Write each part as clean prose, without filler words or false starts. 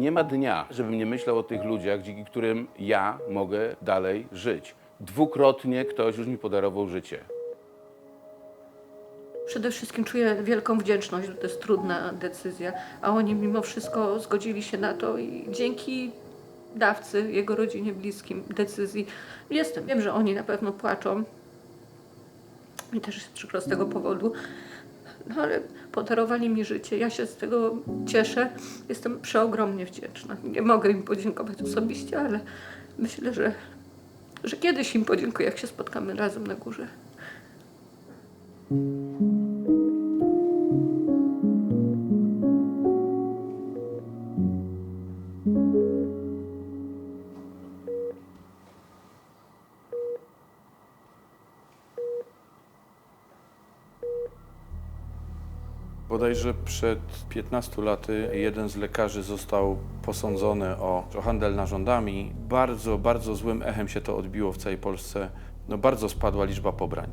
nie ma dnia, żebym nie myślał o tych ludziach, dzięki którym ja mogę dalej żyć. Dwukrotnie ktoś już mi podarował życie. Przede wszystkim czuję wielką wdzięczność, że to jest trudna decyzja, a oni mimo wszystko zgodzili się na to i dzięki dawcy, jego rodzinie, bliskim decyzji jestem. Wiem, że oni na pewno płaczą. Mi też jest przykro z tego powodu, no ale podarowali mi życie. Ja się z tego cieszę. Jestem przeogromnie wdzięczna. Nie mogę im podziękować osobiście, ale myślę, że kiedyś im podziękuję, jak się spotkamy razem na górze. Bodajże przed 15 laty jeden z lekarzy został posądzony o handel narządami. Bardzo, bardzo złym echem się to odbiło w całej Polsce. No, bardzo spadła liczba pobrań.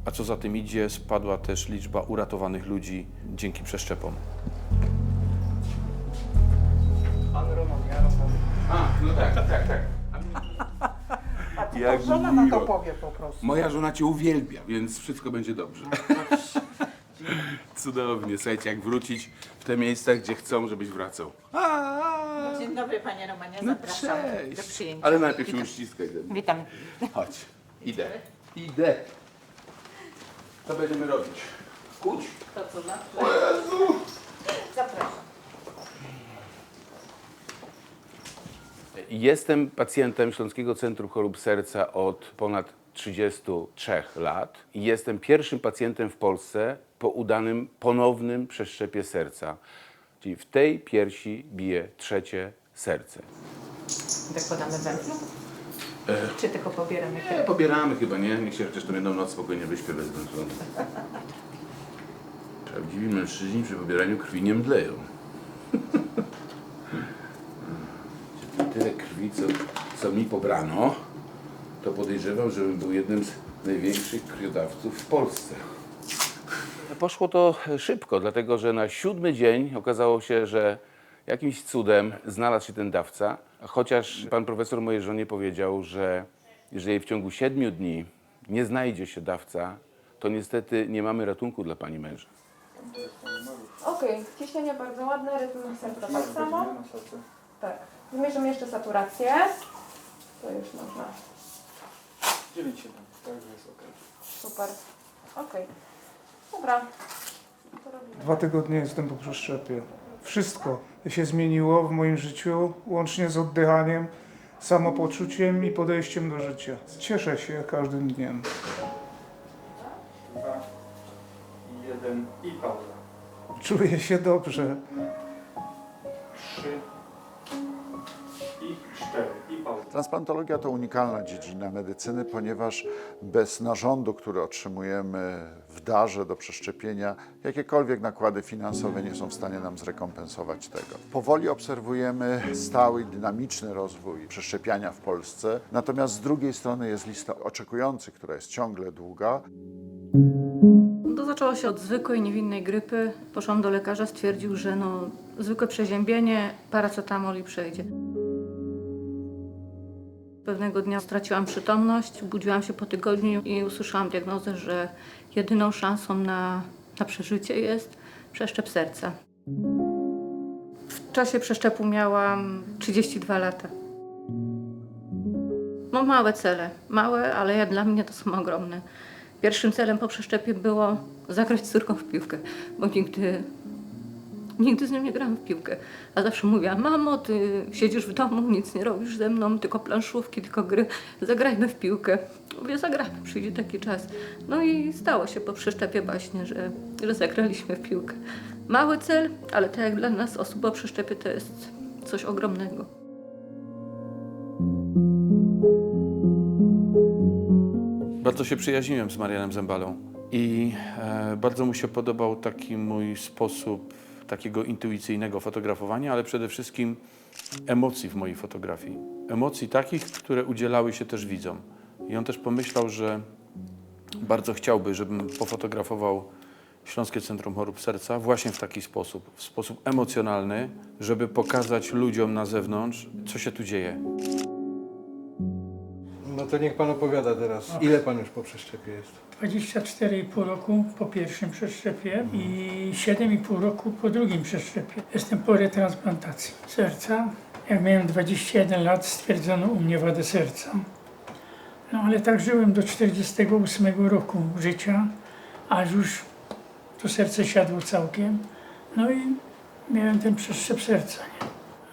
A co za tym idzie, spadła też liczba uratowanych ludzi dzięki przeszczepom. Pan Roman, ja Roman. A, no tak. A co Jak to żona na to miło. powie po prostu? Moja żona cię uwielbia, więc wszystko będzie dobrze. Cudownie. Słuchajcie, jak wrócić w te miejsca, gdzie chcą, żebyś wracał. Dzień dobry, panie Romanie, No zapraszam do cześć. przyjęcia. Ale najpierw się Witam. uściskaj. Witam. Chodź. Idę. Co będziemy robić? Kuć? To co znaczy? O Jezu! Zapraszam. Jestem pacjentem Śląskiego Centrum Chorób Serca od ponad 33 lat i jestem pierwszym pacjentem w Polsce po udanym ponownym przeszczepie serca. Czyli w tej piersi bije trzecie serce. Wykładamy węflu? Czy tylko pobieramy krew? Pobieramy chyba, nie? Niech się chociaż tą jedną noc spokojnie wyśpię bez wędrówki. Prawdziwi mężczyźni przy pobieraniu krwi nie mdleją. Tyle krwi, co mi pobrano, to podejrzewam, żebym był jednym z największych krwiodawców w Polsce. Poszło to szybko, dlatego że na 7. dzień okazało się, że jakimś cudem znalazł się ten dawca, chociaż pan profesor mojej żonie powiedział, że jeżeli w ciągu 7 dni nie znajdzie się dawca, to niestety nie mamy ratunku dla pani męża. Okej, ciśnienie bardzo ładne, rytm serca tak samo. Tak. Zmierzymy jeszcze saturację. To już można. 9,7, także jest ok. Super. Okej. Dobra. To robimy. 2 tygodnie jestem po przeszczepie. Wszystko się zmieniło w moim życiu, łącznie z oddychaniem, samopoczuciem i podejściem do życia. Cieszę się każdym dniem. 2, 1 i pauza. Czuję się dobrze. 3 i 4 i pauza. Transplantologia to unikalna dziedzina medycyny, ponieważ bez narządu, który otrzymujemy w darze do przeszczepienia, jakiekolwiek nakłady finansowe nie są w stanie nam zrekompensować tego. Powoli obserwujemy stały i dynamiczny rozwój przeszczepiania w Polsce, natomiast z drugiej strony jest lista oczekujących, która jest ciągle długa. To zaczęło się od zwykłej, niewinnej grypy. Poszłam do lekarza, stwierdził, że zwykłe przeziębienie, paracetamol i przejdzie. Pewnego dnia straciłam przytomność, budziłam się po tygodniu i usłyszałam diagnozę, że jedyną szansą na przeżycie jest przeszczep serca. W czasie przeszczepu miałam 32 lata. Małe cele, małe, ale dla mnie to są ogromne. Pierwszym celem po przeszczepie było zagrać z córką w piłkę, bo nigdy z nią nie grałam w piłkę. A zawsze mówiła: mamo, ty siedzisz w domu, nic nie robisz ze mną, tylko planszówki, tylko gry, zagrajmy w piłkę. Mówię: zagramy, przyjdzie taki czas. No i stało się po przeszczepie właśnie, że zagraliśmy w piłkę. Mały cel, ale tak jak dla nas osób po przeszczepie to jest coś ogromnego. Bardzo się przyjaźniłem z Marianem Zembalą i bardzo mu się podobał taki mój sposób takiego intuicyjnego fotografowania, ale przede wszystkim emocji w mojej fotografii. Emocji takich, które udzielały się też widzom. I on też pomyślał, że bardzo chciałby, żebym pofotografował Śląskie Centrum Chorób Serca właśnie w taki sposób, w sposób emocjonalny, żeby pokazać ludziom na zewnątrz, co się tu dzieje. No to niech pan opowiada teraz, ile pan już po przeszczepie jest? 24,5 roku po pierwszym przeszczepie i 7,5 roku po drugim przeszczepie. Jestem po retransplantacji serca. Jak miałem 21 lat, stwierdzono u mnie wadę serca. No ale tak żyłem do 48 roku życia, aż już to serce siadło całkiem. No i miałem ten przeszczep serca.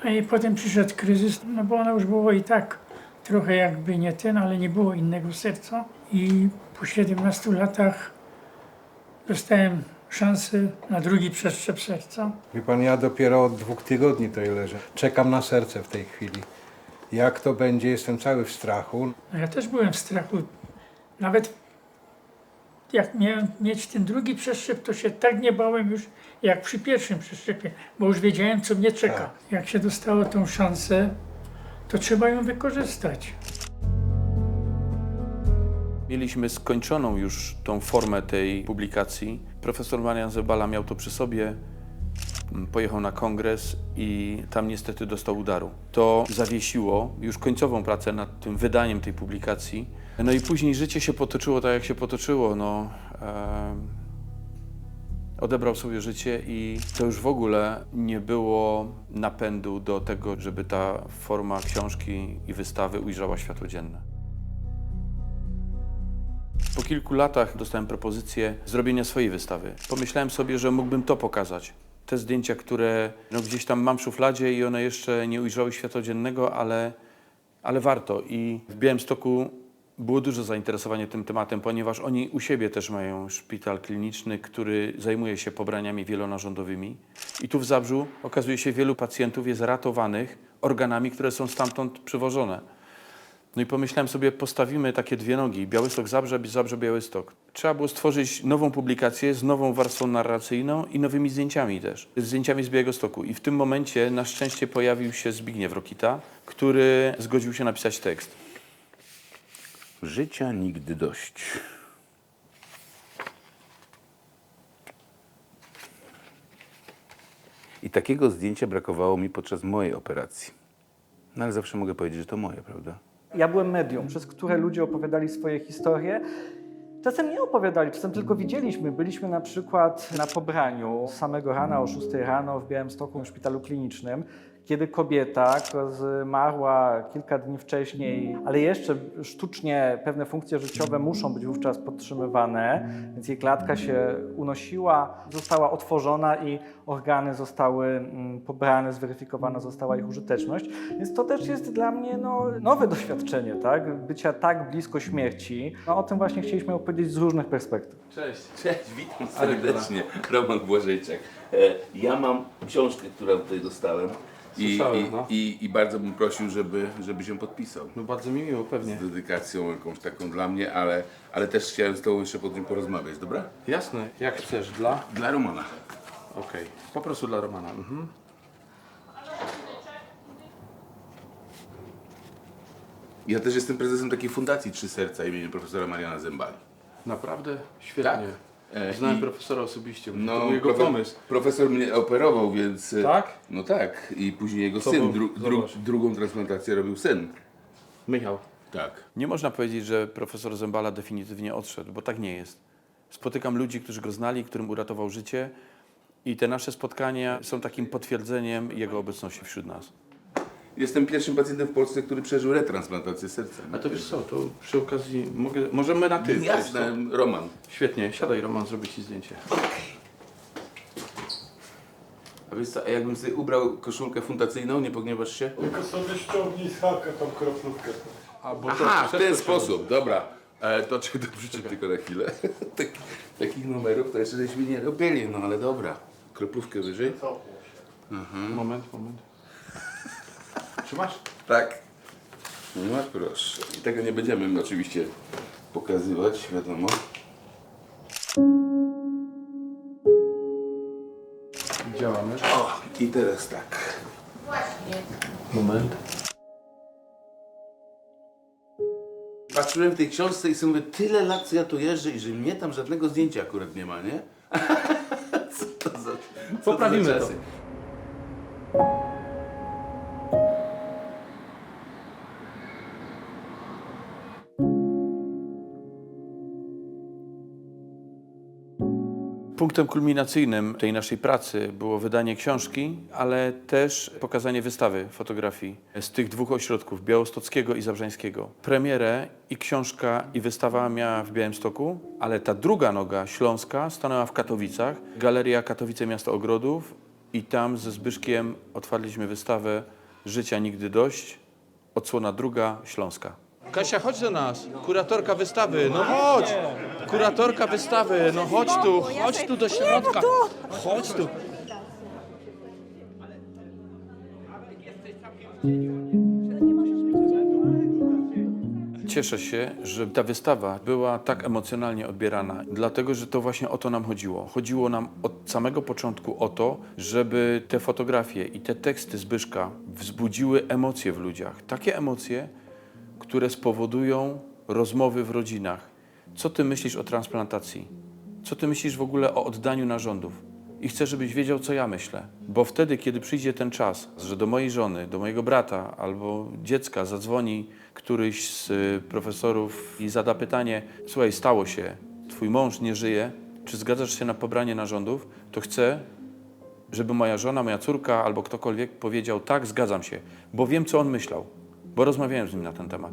Nie? A i potem przyszedł kryzys, no bo ono już było i tak trochę jakby nie ten, ale nie było innego serca. I po 17 latach dostałem szansę na drugi przeszczep serca. Wie pan, ja dopiero od 2 tygodni tutaj leżę. Czekam na serce w tej chwili. Jak to będzie, jestem cały w strachu. No ja też byłem w strachu. Nawet jak miałem mieć ten drugi przeszczep, to się tak nie bałem już jak przy pierwszym przeszczepie, bo już wiedziałem, co mnie czeka. Tak. Jak się dostało tą szansę, to trzeba ją wykorzystać. Mieliśmy skończoną już tą formę tej publikacji. Profesor Marian Zembala miał to przy sobie, pojechał na kongres i tam niestety dostał udaru. To zawiesiło już końcową pracę nad tym wydaniem tej publikacji. No i później życie się potoczyło tak, jak się potoczyło. No, odebrał sobie życie i to już w ogóle nie było napędu do tego, żeby ta forma książki i wystawy ujrzała światło dzienne. Po kilku latach dostałem propozycję zrobienia swojej wystawy. Pomyślałem sobie, że mógłbym to pokazać. Te zdjęcia, które gdzieś tam mam w szufladzie i one jeszcze nie ujrzały światła dziennego, ale warto. I w Białymstoku było duże zainteresowanie tym tematem, ponieważ oni u siebie też mają szpital kliniczny, który zajmuje się pobraniami wielonarządowymi. I tu w Zabrzu okazuje się, wielu pacjentów jest ratowanych organami, które są stamtąd przywożone. No i pomyślałem sobie, postawimy takie dwie nogi, Białystok-Zabrze, Zabrze-Białystok. Trzeba było stworzyć nową publikację z nową warstwą narracyjną i nowymi zdjęciami też. Zdjęciami z Białegostoku. I w tym momencie na szczęście pojawił się Zbigniew Rokita, który zgodził się napisać tekst. Życia nigdy dość. I takiego zdjęcia brakowało mi podczas mojej operacji. No ale zawsze mogę powiedzieć, że to moje, prawda? Ja byłem medium, przez które ludzie opowiadali swoje historie. Czasem nie opowiadali, czasem tylko widzieliśmy. Byliśmy na przykład na pobraniu z samego rana o 6 rano w Białymstoku w szpitalu klinicznym, kiedy kobieta, która zmarła kilka dni wcześniej, ale jeszcze sztucznie pewne funkcje życiowe muszą być wówczas podtrzymywane, więc jej klatka się unosiła, została otworzona i organy zostały pobrane, zweryfikowana została ich użyteczność. Więc to też jest dla mnie nowe doświadczenie, tak? Bycia tak blisko śmierci. O tym właśnie chcieliśmy opowiedzieć z różnych perspektyw. Cześć, witam serdecznie. Roman Błażejczak. Ja mam książkę, którą tutaj dostałem. I bardzo bym prosił, żeby się podpisał. No bardzo mi miło, pewnie. Z dedykacją jakąś taką dla mnie, ale też chciałem z tobą jeszcze po tym porozmawiać, dobra? Jasne, jak chcesz, dla? Dla Romana. Okej, po prostu dla Romana. Mhm. Ja też jestem prezesem takiej fundacji Trzy Serca imieniem profesora Mariana Zembali. Naprawdę? Świetnie. Tak. Znałem profesora osobiście, bo No, to był jego pomysł. profesor mnie operował, więc... Tak? No tak. I później jego Co syn, był? Zobacz. drugą transplantację robił syn. Michał. Tak. Nie można powiedzieć, że profesor Zembala definitywnie odszedł, bo tak nie jest. Spotykam ludzi, którzy go znali, którym uratował życie i te nasze spotkania są takim potwierdzeniem jego obecności wśród nas. Jestem pierwszym pacjentem w Polsce, który przeżył retransplantację serca. A to wiesz co, to przy okazji możemy na ty. Jasne, Roman. Świetnie, siadaj Roman, zrobię ci zdjęcie. A wiesz co, a jakbym sobie ubrał koszulkę fundacyjną, nie pogniewasz się? Tylko sobie ściągnij z haka tą kroplówkę. Aha, w ten sposób, dobra. To czy dobrze tylko na chwilę. Takich numerów to jeszcze żeśmy nie robili, no ale dobra. Kroplówkę wyżej. Moment. Trzymasz? Tak. No proszę. I tego nie będziemy oczywiście pokazywać, wiadomo. Działamy. O, i teraz tak. Moment. Patrzyłem w tej książce i sobie mówię, tyle lat co ja tu jeżdżę i że mnie tam żadnego zdjęcia akurat nie ma, nie? Co to za... Poprawimy co to. za czasy? Punktem kulminacyjnym tej naszej pracy było wydanie książki, ale też pokazanie wystawy fotografii z tych dwóch ośrodków, białostockiego i zabrzańskiego. Premierę i książka, i wystawa miała w Białymstoku, ale ta druga noga śląska stanęła w Katowicach. Galeria Katowice Miasto Ogrodów i tam ze Zbyszkiem otwarliśmy wystawę Życia nigdy dość, odsłona druga Śląska. Kasia, chodź do nas, kuratorka wystawy, no chodź! Kuratorka wystawy, no chodź tu do środka, chodź tu. Cieszę się, że ta wystawa była tak emocjonalnie odbierana, dlatego że to właśnie o to nam chodziło. Chodziło nam od samego początku o to, żeby te fotografie i te teksty Zbyszka wzbudziły emocje w ludziach. Takie emocje, które spowodują rozmowy w rodzinach. Co ty myślisz o transplantacji? Co ty myślisz w ogóle o oddaniu narządów? I chcę, żebyś wiedział, co ja myślę. Bo wtedy, kiedy przyjdzie ten czas, że do mojej żony, do mojego brata albo dziecka zadzwoni któryś z profesorów i zada pytanie: słuchaj, stało się, twój mąż nie żyje, czy zgadzasz się na pobranie narządów? To chcę, żeby moja żona, moja córka albo ktokolwiek powiedział: tak, zgadzam się, bo wiem, co on myślał, bo rozmawiałem z nim na ten temat.